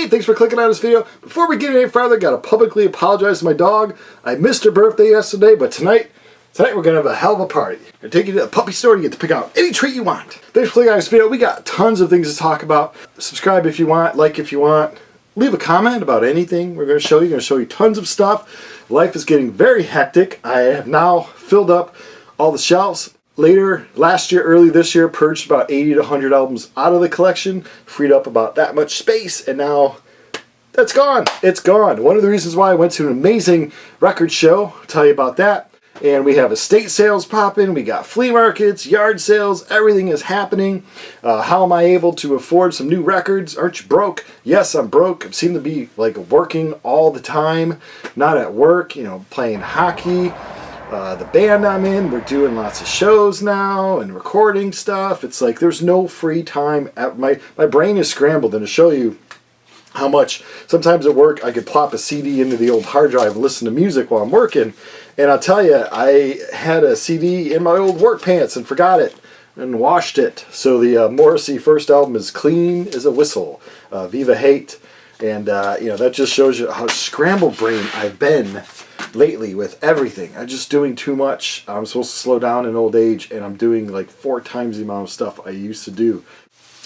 Hey, thanks for clicking on this video. Before we get any further, I gotta publicly apologize to my dog. I missed her birthday yesterday, but tonight we're gonna have a hell of a party. I'm gonna take you to a puppy store to get to pick out any treat you want. Thanks for clicking on this video. We got tons of things to talk about. Subscribe if you want, like if you want. Leave a comment about anything we're gonna show you. We're gonna show you tons of stuff. Life is getting very hectic. I have now filled up all the shelves. Last year, early this year, purged about 80 to 100 albums out of the collection, freed up about that much space, and now that's gone. It's gone. One of the reasons why I went to an amazing record show, I'll tell you about that. And we have estate sales popping, we got flea markets, yard sales, everything is happening. How am I able to afford some new records? Aren't you broke? Yes, I'm broke. I seem to be like working all the time, not at work, you know, playing hockey. The band I'm in, we're doing lots of shows now and recording stuff. It's like there's no free time. My brain is scrambled, and to show you how much sometimes at work I could plop a CD into the old hard drive and listen to music while I'm working. And I'll tell you, I had a CD in my old work pants and forgot it and washed it. So the Morrissey first album is clean as a whistle. Viva Hate. And you know, that just shows you how scrambled brain I've been lately with everything. I'm just doing too much. I'm supposed to slow down in old age, and I'm doing like 4 times the amount of stuff I used to do.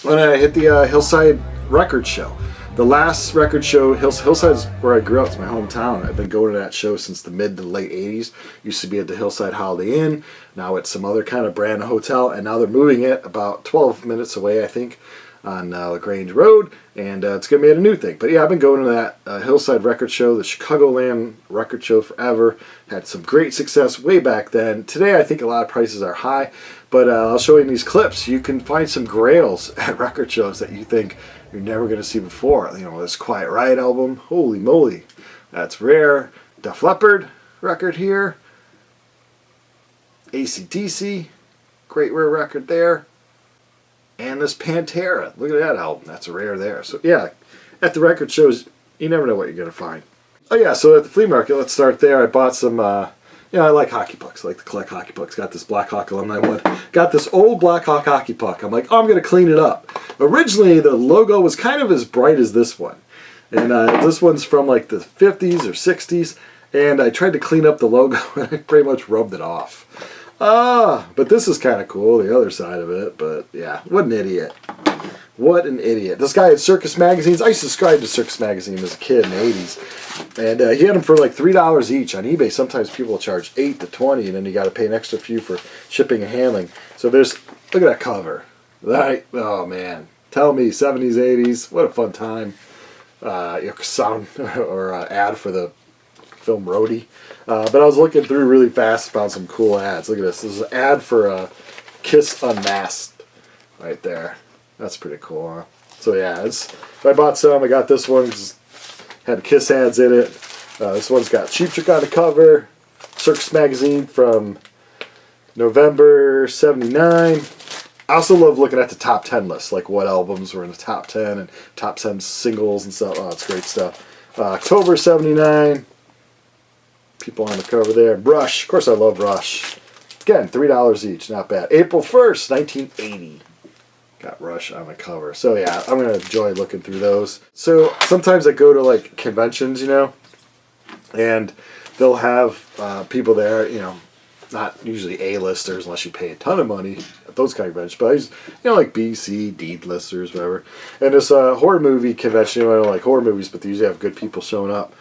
When I hit the Hillside record show, the last record show, Hillside's where I grew up. It's my hometown. I've been going to that show since the mid to late 80s. Used to be at the Hillside Holiday Inn. Now it's some other kind of brand hotel, and now they're moving it about 12 minutes away, I think, on LaGrange Road, and it's going to be a new thing. But yeah, I've been going to that Hillside record show, the Chicagoland record show forever. Had some great success way back then. Today I think a lot of prices are high, but I'll show you in these clips. You can find some grails at record shows that you think you're never going to see before. You know, this Quiet Riot album, holy moly, that's rare. Def Leppard record here. AC/DC, great rare record there. And this Pantera, look at that album, that's rare there. So yeah, at the record shows, you never know what you're going to find. Oh yeah, so at the flea market, let's start there. I bought some, you know, I like hockey pucks, I like to collect hockey pucks. Got this Black Hawk alumni one. Got this old Black Hawk hockey puck. I'm like, oh, I'm going to clean it up. Originally, the logo was kind of as bright as this one. And this one's from like the 50s or 60s. And I tried to clean up the logo, and I pretty much rubbed it off. But this is kind of cool, the other side of it. But yeah, what an idiot. What an idiot. This guy had Circus magazines. I used to subscribe to Circus magazine as a kid in the 80s. And he had them for like $3 each. On eBay, sometimes people will charge $8 to $20, and then you got to pay an extra few for shipping and handling. So there's, look at that cover. Oh man. Tell me, 70s, 80s, what a fun time. Sound or ad for the film Roadie. But I was looking through really fast, found some cool ads. Look at this. This is an ad for Kiss Unmasked right there. That's pretty cool, huh? So yeah, I bought some. I got this one. Had Kiss ads in it. This one's got Cheap Trick on the cover. Circus magazine from November '79. I also love looking at the top 10 lists, like what albums were in the top 10 and top 10 singles and stuff. Oh, it's great stuff. October '79. People on the cover there. Rush. Of course I love Rush. Again, $3 each. Not bad. April 1st, 1980. Got Rush on the cover. So yeah, I'm going to enjoy looking through those. So sometimes I go to like conventions, you know, and they'll have people there, you know, not usually A-listers unless you pay a ton of money at those kind of conventions, but you know, like B, C, D-listers, whatever. And this horror movie convention, you know, I don't like horror movies, but they usually have good people showing up.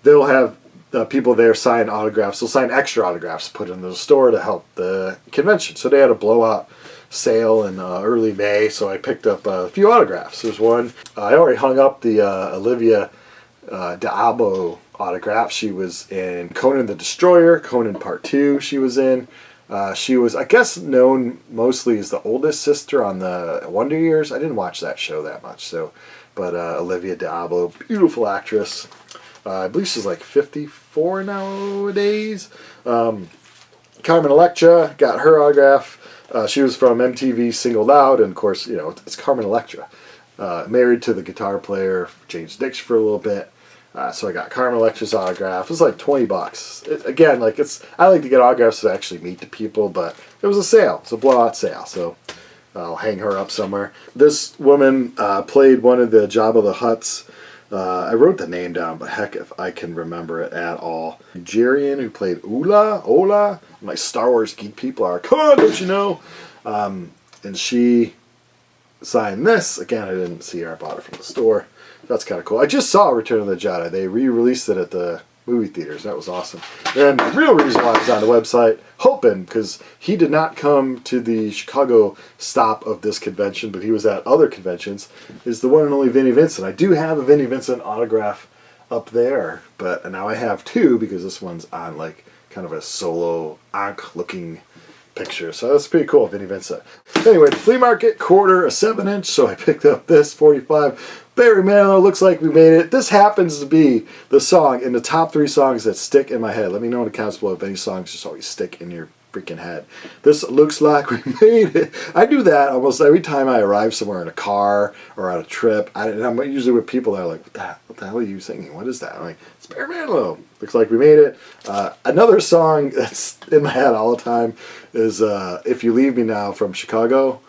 They'll have people there sign autographs. They'll sign extra autographs, put in the store to help the convention. So they had a blowout sale in early May, so I picked up a few autographs. There's one. I already hung up the Olivia Diabo autograph. She was in Conan the Destroyer, Conan Part 2 she was in. She was, I guess, known mostly as the oldest sister on the Wonder Years. I didn't watch that show that much, so, but Olivia Diabo, beautiful actress. I believe she's like 54 nowadays. Carmen Electra, got her autograph. She was from MTV Singled Out, and of course, you know, it's Carmen Electra. Married to the guitar player James Dixon for a little bit. So I got Carmen Electra's autograph. It was like $20. Again, like I like to get autographs to actually meet the people, but it was a sale. It's a blowout sale, so I'll hang her up somewhere. This woman played one of the Jabba the Hutt's I wrote the name down, but heck if I can remember it at all. Nigerian who played Ola. My Star Wars geek people are, come on, don't you know? And she signed this. Again, I didn't see her. I bought it from the store. That's kind of cool. I just saw Return of the Jedi. They re-released it at the movie theaters. That was awesome. And the real reason why I was on the website, hoping, because he did not come to the Chicago stop of this convention, but he was at other conventions, is the one and only Vinnie Vincent. I do have a Vinnie Vincent autograph up there, but now I have two because this one's on like kind of a solo Ankh looking picture. So that's pretty cool, Vinnie Vincent. Anyway, the flea market, quarter, a 7-inch, so I picked up this 45. Barry Manilow, looks like we made it. This happens to be the song in the top 3 songs that stick in my head. Let me know in the comments below if any songs just always stick in your freaking head. This looks like we made it. I do that almost every time I arrive somewhere in a car or on a trip. I'm usually with people that are like, what the hell are you singing? What is that? I'm like, it's Barry Manilow. Looks like we made it. Another song that's in my head all the time is If You Leave Me Now from Chicago.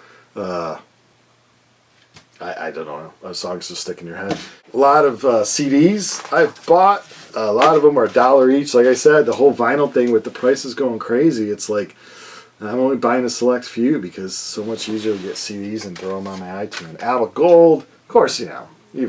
I don't know. Songs just stick in your head. A lot of CDs I've bought. A lot of them are $1 each. Like I said, the whole vinyl thing with the prices going crazy. It's like I'm only buying a select few because it's so much easier to get CDs and throw them on my iTunes. Album Gold. Of course, you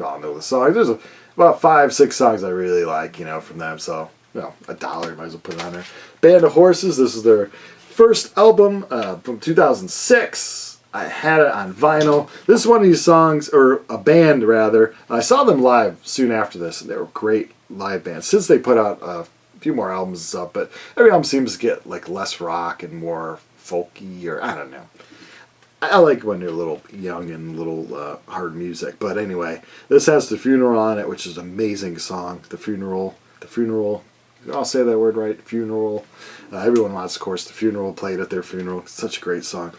all know the songs. There's about 5-6 songs I really like, from them. So, $1, might as well put it on there. Band of Horses. This is their first album from 2006. I had it on vinyl. This is one of these songs, or a band rather. I saw them live soon after this, and they were great live bands. Since they put out a few more albums and stuff, but every album seems to get like less rock and more folky, or I don't know. I like when they're a little young and a little hard music. But anyway, this has The Funeral on it, which is an amazing song. The Funeral. I'll say that word right. Funeral. Everyone wants, of course, The Funeral played at their funeral. It's such a great song.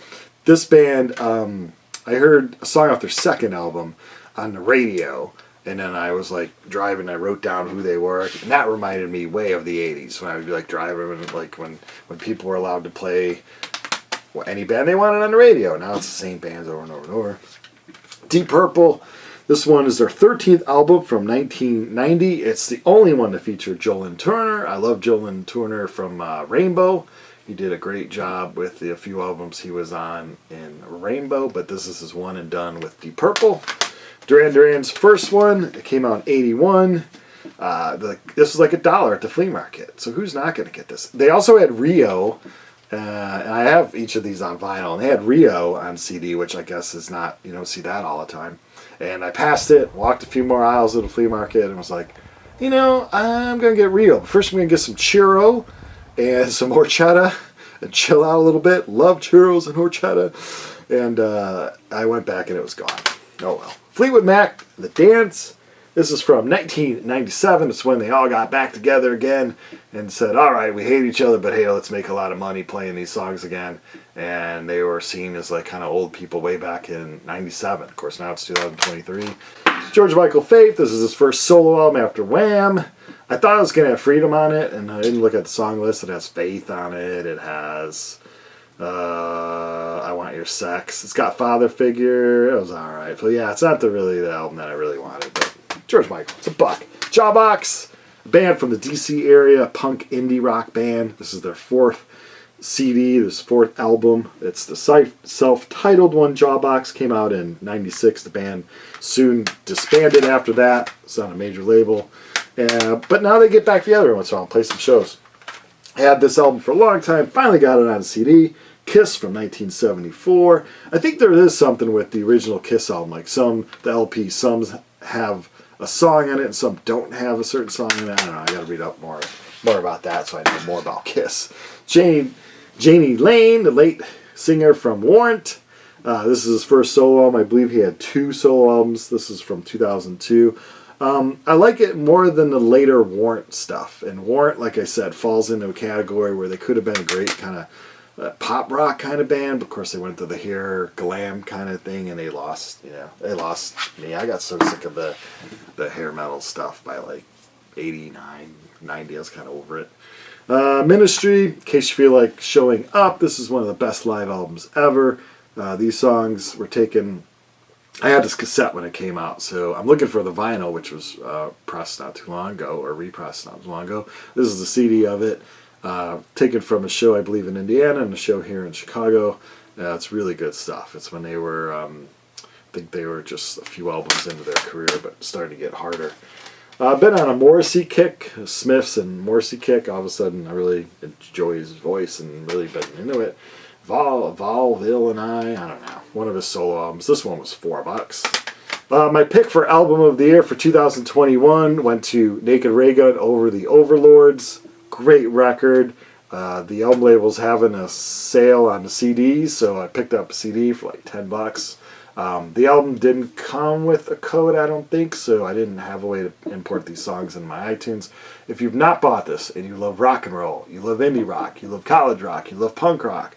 This band, I heard a song off their second album on the radio, and then I was like driving, I wrote down who they were, and that reminded me way of the 80s when I would be like driving, and like when people were allowed to play any band they wanted on the radio. Now it's the same bands over and over and over. Deep Purple, this one is their 13th album from 1990. It's the only one to feature Joe Lynn Turner. I love Joe Lynn Turner from Rainbow. He did a great job with the few albums he was on in Rainbow, but this is his one and done with Deep Purple. Duran Duran's first one, it came out in 81. This was like $1 at the flea market, so who's not going to get this? They also had Rio, and I have each of these on vinyl, and they had Rio on CD, which I guess is not, you don't see that all the time. And I passed it, walked a few more aisles of the flea market, and was like, I'm going to get Rio. But first I'm going to get some churro and some horchata and chill out a little bit. Love churros and horchata. And I went back and it was gone. Oh well. Fleetwood Mac, The Dance. This is from 1997. It's when they all got back together again and said, all right, we hate each other, but hey, let's make a lot of money playing these songs again. And they were seen as like kind of old people way back in 97. Of course, now it's 2023. George Michael Faith. This is his first solo album after Wham! I thought it was going to have Freedom on it, and I didn't look at the song list. It has Faith on it. It has I Want Your Sex. It's got Father Figure. It was alright. But yeah, it's not really the album that I really wanted. But George Michael, it's a buck. Jawbox, a band from the DC area, punk indie rock band. This is their 4th CD, this 4th album. It's the self-titled one. Jawbox came out in 96. The band soon disbanded after that. It's on a major label. But now they get back together once in a while and play some shows. I had this album for a long time, finally got it on CD. Kiss from 1974. I think there is something with the original Kiss album, like the LP, some have a song in it and some don't have a certain song in it. I don't know, I gotta read up more about that so I know more about Kiss. Janie Lane, the late singer from Warrant. This is his first solo album. I believe he had 2 solo albums. This is from 2002. I like it more than the later Warrant stuff. And Warrant, like I said, falls into a category where they could have been a great kind of pop rock kind of band. But of course, they went to the hair glam kind of thing, and they lost me. I got so sick of the hair metal stuff by like 89, 90. I was kind of over it. Ministry, in case you feel like showing up, this is one of the best live albums ever. These songs were taken I had this cassette when it came out, so I'm looking for the vinyl, which was pressed not too long ago, or repressed not too long ago. This is the CD of it, taken from a show, I believe, in Indiana and a show here in Chicago. It's really good stuff. It's when they were, I think they were just a few albums into their career, but starting to get harder. I've been on a Morrissey kick, Smiths and Morrissey kick. All of a sudden, I really enjoy his voice and really been into it. Volville and I don't know, one of his solo albums. This one was $4. My pick for album of the year for 2021 went to Naked Raygun, Over the Overlords. Great record. The album label's having a sale on the CDs, so I picked up a CD for like $10. The album didn't come with a code, I don't think, so I didn't have a way to import these songs in my iTunes. If you've not bought this and you love rock and roll, you love indie rock, you love college rock, you love punk rock,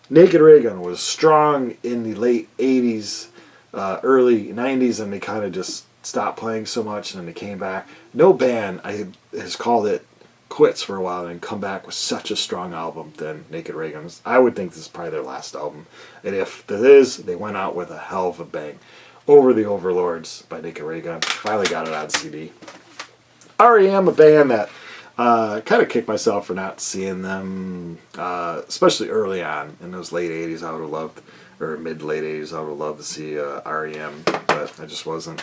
Naked Raygun was strong in the late 80s, early 90s, and they kind of just stopped playing so much, and then they came back. No band has called it quits for a while and come back with such a strong album than Naked Raygun. I would think this is probably their last album, and if it is, they went out with a hell of a bang. Over the Overlords by Naked Raygun. Finally got it on CD. REM, a band that kind of kicked myself for not seeing them, especially early on in those late 80s. I would have loved, or mid-late 80s, I would have loved to see REM, but I just wasn't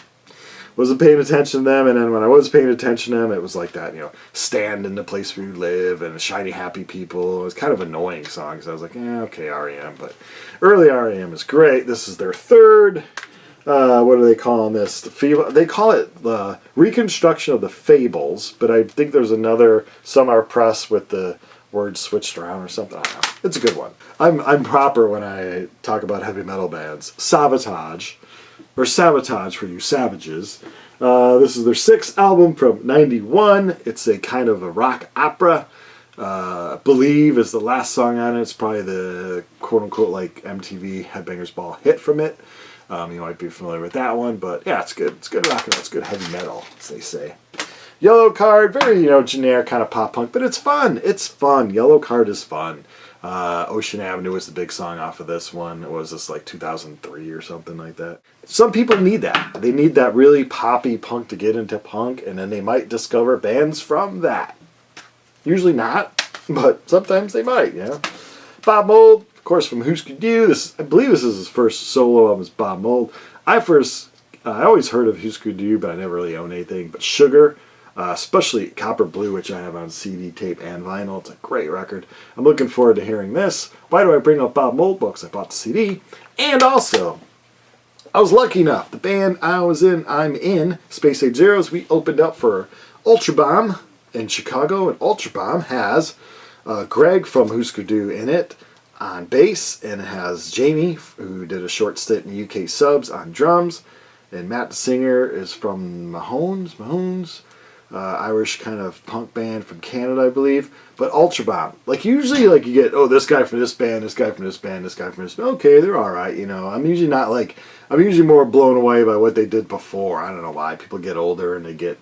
paying attention to them. And then when I was paying attention to them, it was like that, Stand in the Place Where You Live and Shiny Happy People. It was kind of annoying songs. I was like, okay, REM. But early REM is great. This is their third, what are they calling this? They call it the reconstruction of the Fables, but I think there's another, some are pressed with the words switched around or something. I don't know. It's a good one. I'm proper when I talk about heavy metal bands. Sabotage for you savages. This is their 6th album from '91. It's a kind of a rock opera. Believe is the last song on it. It's probably the quote-unquote like MTV Headbangers Ball hit from it. You might be familiar with that one, but yeah, it's good. It's good rock and roll. It's good heavy metal, as they say. Yellow Card, very generic kind of pop punk, but it's fun. It's fun. Yellow Card is fun. Ocean Avenue was the big song off of this one. It was this like 2003 or something like that. Some people need that. They need that really poppy punk to get into punk, and then they might discover bands from that. Usually not, but sometimes they might, Bob Mould, of course, from Husker Du. I believe this is his first solo album, is Bob Mould. I always heard of Husker Du, but I never really owned anything. But Sugar, especially Copper Blue, which I have on CD, tape, and vinyl. It's a great record. I'm looking forward to hearing this. Why do I bring up Bob Mould? Because I bought the CD. And also, I was lucky enough. The band I'm in, Space Age Zeros, we opened up for Ultra Bomb in Chicago. And Ultra Bomb has Greg from Husker Du in it on bass. And it has Jamie, who did a short stint in UK Subs, on drums. And Matt the singer is from Mahones. Irish kind of punk band from Canada, I believe. But Ultra Bomb, like usually, you get this guy from this band, this guy from this band, this guy from this band. Okay, they're all right, I'm usually more blown away by what they did before. I don't know why. People get older and they get,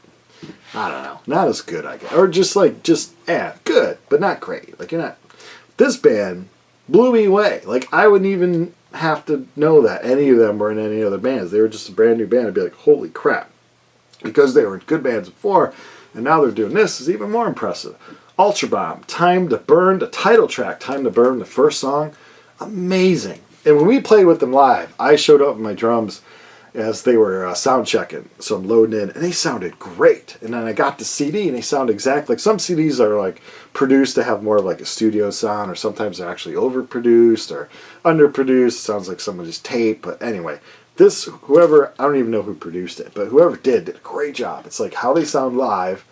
I don't know, not as good, I guess, or just good, but not great. This band blew me away. I wouldn't even have to know that any of them were in any other bands. They were just a brand new band. I'd be like, holy crap. Because they were in good bands before, and now they're doing this, is even more impressive. Ultra Bomb, Time to Burn, the title track, Time to Burn, the first song, amazing. And when we played with them live, I showed up with my drums as they were sound checking, so I'm loading in, and they sounded great. And then I got the CD, and they sound exactly like some CDs are produced to have more of a studio sound, or sometimes they're actually overproduced or underproduced. Sounds like someone just taped, but anyway. Whoever, I don't even know who produced it, but whoever did a great job. It's like how they sound live,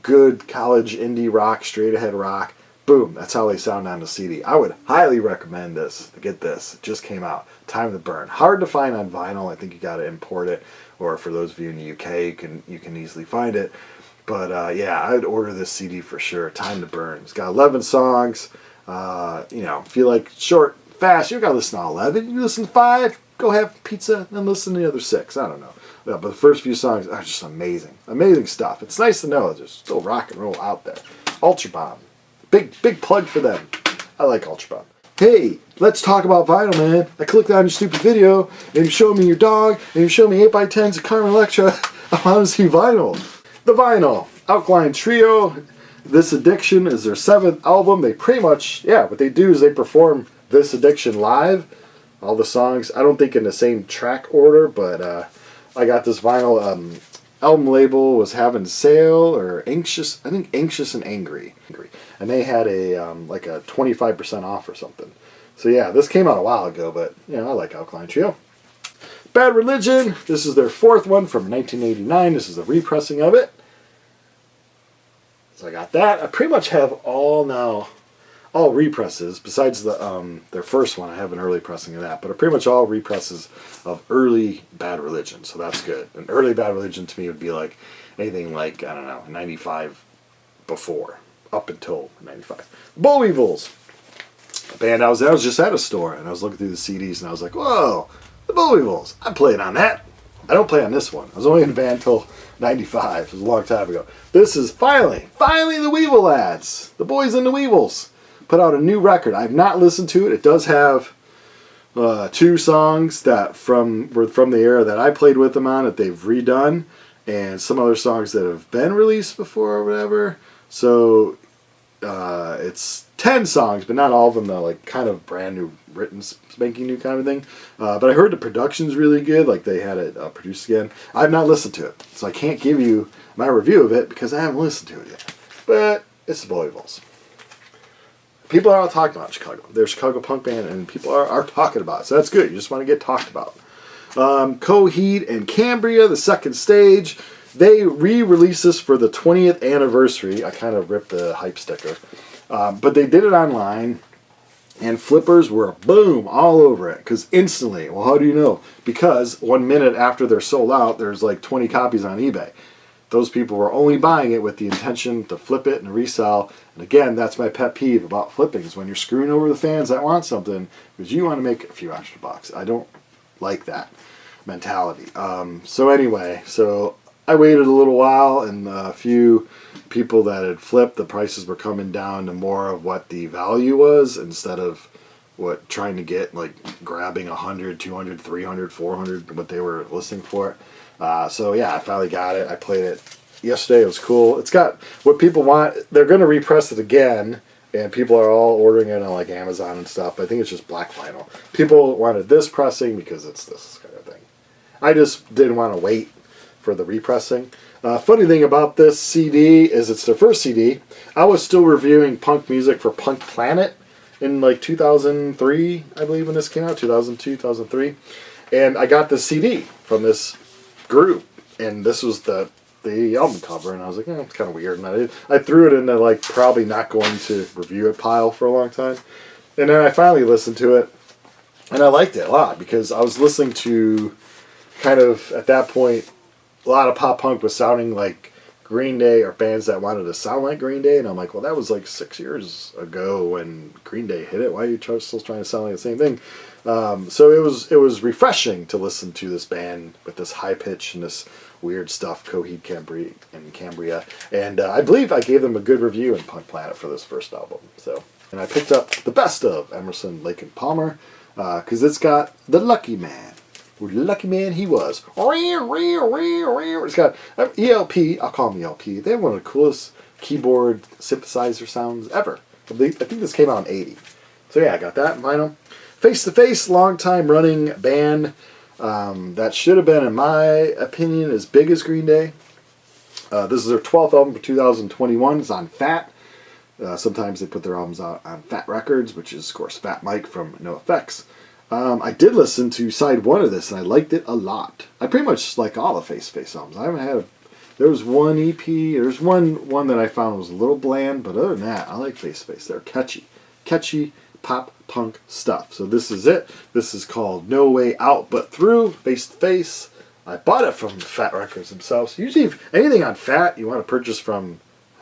good college indie rock, straight ahead rock. Boom, that's how they sound on the CD. I would highly recommend this. To get this, it just came out. Time to Burn. Hard to find on vinyl. I think you got to import it, or for those of you in the UK, you can easily find it. But yeah, I'd order this CD for sure. Time to Burn. It's got 11 songs. If you like short, fast, you got to listen to all 11. You listen to 5. Go have pizza and listen to the other 6. I don't know. Yeah, but the first few songs are just amazing. Amazing stuff. It's nice to know there's still rock and roll out there. Ultra Bomb. Big plug for them. I like Ultra Bomb. hey, let's talk about vinyl, man. I clicked on your stupid video, and you showed me your dog, and you showed me 8x10s of Carmen Electra. I want to see vinyl. The Vinyl, Alkaline Trio. This Addiction is their 7th album. They pretty much, yeah, what they do is they perform This Addiction live. All the songs, I don't think in the same track order, but I got this vinyl. Album label was having sale, or Anxious, I think Anxious and Angry. And they had a like a 25% off or something. So yeah, this came out a while ago, but you know, I like Alkaline Trio. Bad Religion, this is their 4th one from 1989. This is a repressing of it. So I got that. I pretty much have all represses, besides the their first one. I have an early pressing of that, but pretty much all represses of early Bad Religion, so that's good. And early Bad Religion to me would be like anything like, I don't know, 95 before, up until 95. Bullweevils, a band I was just at a store, and I was looking through the CDs, and I was like, whoa, the Bullweevils, I played on that. I don't play on this one. I was only in the band until 95, it was a long time ago. This is finally the Weevil lads, the boys in the Weevils. Put out a new record. I've not listened to it. It does have 2 songs that were from the era that I played with them on that they've redone, and some other songs that have been released before or whatever. So it's 10 songs, but not all of them. They're like kind of brand new, written, spanking new kind of thing. But I heard the production's really good. Like they had it produced again. I've not listened to it, so I can't give you my review of it because I haven't listened to it yet. But it's the Bullweevils. People are all talking about Chicago. They're a Chicago punk band, and people are talking about it. So that's good. You just want to get talked about. Coheed and Cambria, the second stage. They re-released this for the 20th anniversary. I kind of ripped the hype sticker. But they did it online, and flippers were boom all over it. Because instantly, well, how do you know? Because 1 minute after they're sold out, there's like 20 copies on eBay. Those people were only buying it with the intention to flip it and resell. And again, that's my pet peeve about flipping, is when you're screwing over the fans that want something because you want to make a few extra bucks. I don't like that mentality. So anyway, I waited a little while, and a few people that had flipped, the prices were coming down to more of what the value was instead of what trying to get, like grabbing 100, 200, 300, 400, what they were listing for it. So yeah, I finally got it. I played it yesterday. It was cool. It's got what people want. They're going to repress it again, and people are all ordering it on like Amazon and stuff. I think it's just black vinyl. People wanted this pressing because it's this kind of thing. I just didn't want to wait for the repressing. Funny thing about this CD is it's their first CD. I was still reviewing punk music for Punk Planet in like 2003, I believe, when this came out, 2002, 2003. And I got this CD from this group, and this was the album cover, and I was like, it's kind of weird, and I threw it in the like probably not going to review it pile for a long time. And then I finally listened to it, and I liked it a lot because I was listening to kind of, at that point, a lot of pop punk was sounding like Green Day, or bands that wanted to sound like Green Day, and I'm like, well, that was like 6 years ago when Green Day hit it. Why are you still trying to sound like the same thing? So it was refreshing to listen to this band with this high pitch and this weird stuff, Coheed, Cambria, and I believe I gave them a good review in Punk Planet for this first album. So, and I picked up the best of Emerson, Lake and Palmer because it's got the Lucky Man. What a lucky man he was. It's got ELP. I'll call them ELP. They have one of the coolest keyboard synthesizer sounds ever. I think this came out in '80. So yeah, I got that in vinyl. Face to Face, long time running band that should have been, in my opinion, as big as Green Day. This is their 12th album for 2021. It's on Fat. Sometimes they put their albums out on Fat Records, which is, of course, Fat Mike from NoFX. I did listen to side 1 of this, and I liked it a lot. I pretty much like all the Face to Face albums. I haven't had there was one EP, there's one that I found was a little bland, but other than that, I like Face to Face. They're catchy pop punk stuff. So this is it. This is called No Way Out But Through, Face to Face. I bought it from Fat Records themselves. Usually, if anything on Fat you want to purchase from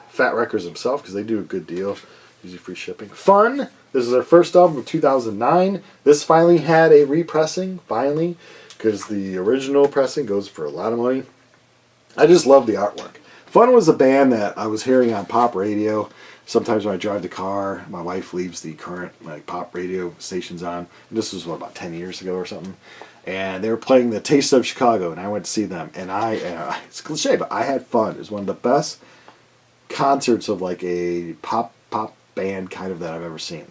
Fat Records themselves, because they do a good deal. Usually free shipping. Fun. This is their first album of 2009. This finally had a repressing, because the original pressing goes for a lot of money. I just love the artwork. Fun was a band that I was hearing on pop radio. Sometimes when I drive the car, my wife leaves the current like pop radio stations on. And this was, what, about 10 years ago or something? And they were playing the Taste of Chicago, and I went to see them. And it's cliche, but I had fun. It was one of the best concerts of like a pop band kind of that I've ever seen.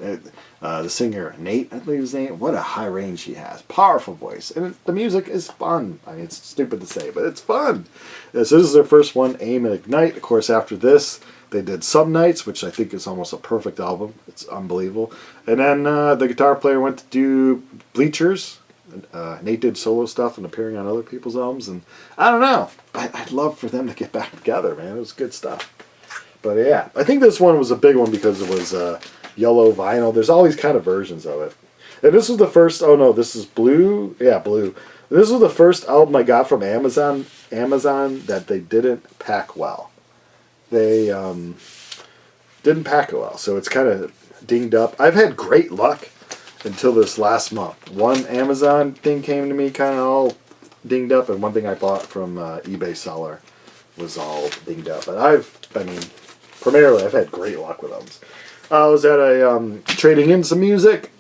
The singer, Nate, I believe his name, what a high range he has. Powerful voice. And the music is fun. I mean, it's stupid to say, but it's fun. So this is their first one, Aim and Ignite. Of course, after this, they did Some Nights, which I think is almost a perfect album. It's unbelievable. And then the guitar player went to do Bleachers. Nate did solo stuff and appearing on other people's albums. And I don't know. I'd love for them to get back together, man. It was good stuff. But yeah, I think this one was a big one because it was yellow vinyl. There's all these kind of versions of it. And this was the first, oh no, this is Blue. Yeah, Blue. This was the first album I got from Amazon that they didn't pack well. They didn't pack it well, so it's kind of dinged up. I've had great luck until this last month. One Amazon thing came to me kind of all dinged up, and one thing I bought from eBay seller was all dinged up. But primarily I've had great luck with them. I was at a trading in some music,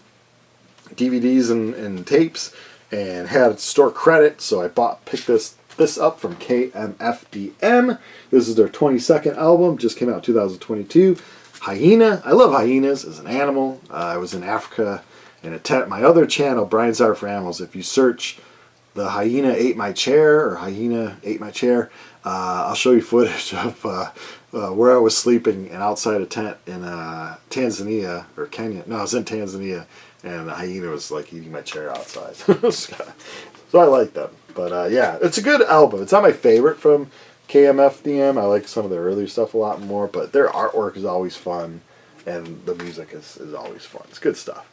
DVDs and tapes, and had store credit, so I picked this up from KMFDM. This is their 22nd album, just came out in 2022. Hyena. I love hyenas as an animal. I was in Africa in a tent. My other channel, Brian's Art for Animals, if you search The Hyena Ate My Chair or Hyena Ate My Chair, I'll show you footage of where I was sleeping and outside a tent in Tanzania or Kenya. No, I was in Tanzania, and the hyena was like eating my chair outside. So I like them. But yeah, it's a good album. It's not my favorite from KMFDM. I like some of their earlier stuff a lot more, but their artwork is always fun, and the music is always fun. It's good stuff.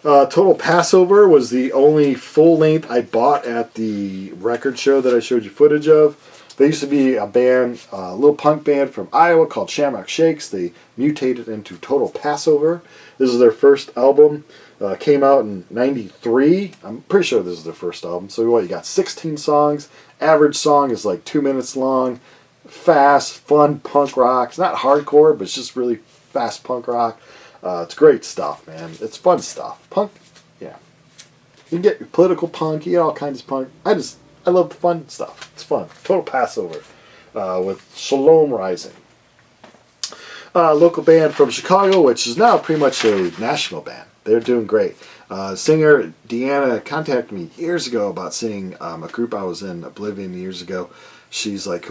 Total Passover was the only full length I bought at the record show that I showed you footage of. They used to be a band, a little punk band from Iowa called Shamrock Shakes. They mutated into Total Passover. This is their first album. Came out in '93. I'm pretty sure this is their first album. So what, you got 16 songs. Average song is like 2 minutes long. Fast, fun punk rock. It's not hardcore, but it's just really fast punk rock. It's great stuff, man. It's fun stuff. Punk, yeah. You can get your political punk, you get all kinds of punk. I love the fun stuff. It's fun. Total Passover with Shalom Rising. Local band from Chicago, which is now pretty much a national band. They're doing great. Singer Deanna contacted me years ago about seeing a group I was in, ObLiViOn, years ago. She's like,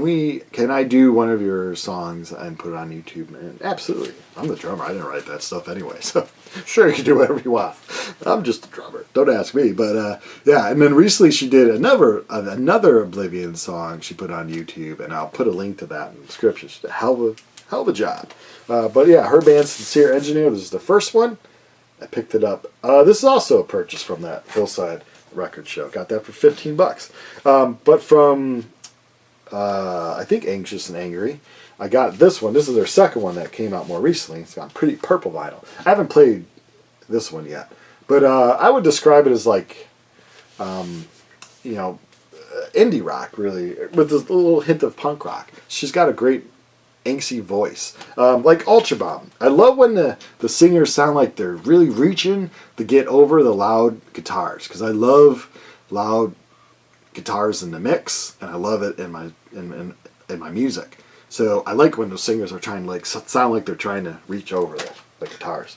can I do one of your songs and put it on YouTube? And absolutely. I'm the drummer. I didn't write that stuff anyway. So sure, you can do whatever you want. I'm just a drummer. Don't ask me. But yeah, and then recently she did another ObLiViOn song she put on YouTube, and I'll put a link to that in the description. She did a hell of a job. But yeah, her band, Sincere Engineer, this is the first one. I picked it up. This is also a purchase from that Hillside record show. Got that for $15. But from I think Anxious and Angry, I got this one. This is their second one that came out more recently. It's got pretty purple vinyl. I haven't played this one yet, but I would describe it as like, indie rock, really, with this little hint of punk rock. She's got a great angsty voice, like Ultra Bomb. I love when the singers sound like they're really reaching to get over the loud guitars, because I love loud guitars in the mix, and I love it in my music. So I like when those singers are trying to like sound like they're trying to reach over the guitars.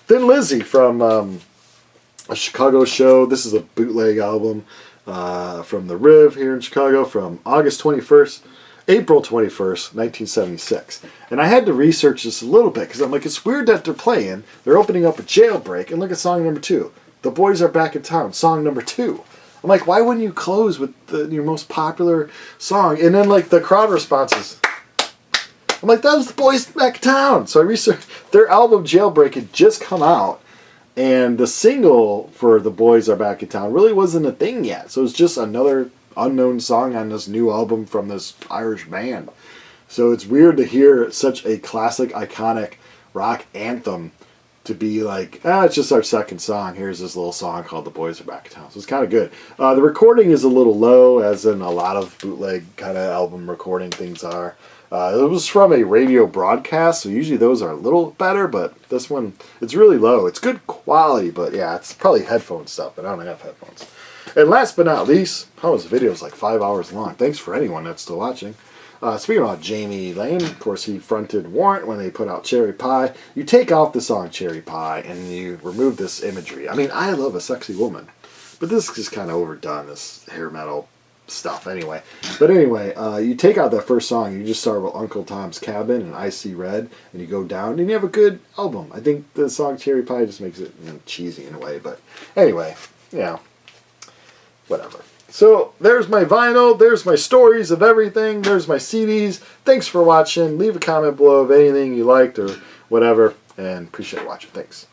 Thin Lizzy from a Chicago show. This is a bootleg album from the Riv here in Chicago from April 21st, 1976. And I had to research this a little bit because I'm like, it's weird that they're opening up a Jailbreak, and look at song number 2. The Boys Are Back in Town, song number 2. I'm like, why wouldn't you close with your most popular song? And then like the crowd responses. I'm like, that was The Boys Back in Town. So I researched their album Jailbreak had just come out, and the single for The Boys Are Back in Town really wasn't a thing yet. So it was just another unknown song on this new album from this Irish band. So it's weird to hear such a classic, iconic rock anthem to be like, it's just our second song. Here's this little song called The Boys Are Back in Town. So it's kind of good. The recording is a little low, as in a lot of bootleg kind of album recording things are. It was from a radio broadcast, so usually those are a little better, but this one, it's really low. It's good quality, but yeah, it's probably headphone stuff, but I don't have headphones. And last but not least, this video is like 5 hours long. Thanks for anyone that's still watching. Speaking about Jamie Lane, of course, he fronted Warrant when they put out Cherry Pie. You take off the song Cherry Pie and you remove this imagery. I mean, I love a sexy woman, but this is just kind of overdone, this hair metal stuff anyway. But anyway, you take out that first song, you just start with Uncle Tom's Cabin and I See Red, and you go down, and you have a good album. I think the song Cherry Pie just makes it cheesy in a way, but anyway, whatever. So, there's my vinyl, there's my stories of everything, there's my CDs. Thanks for watching. Leave a comment below of anything you liked or whatever, and appreciate watching. Thanks.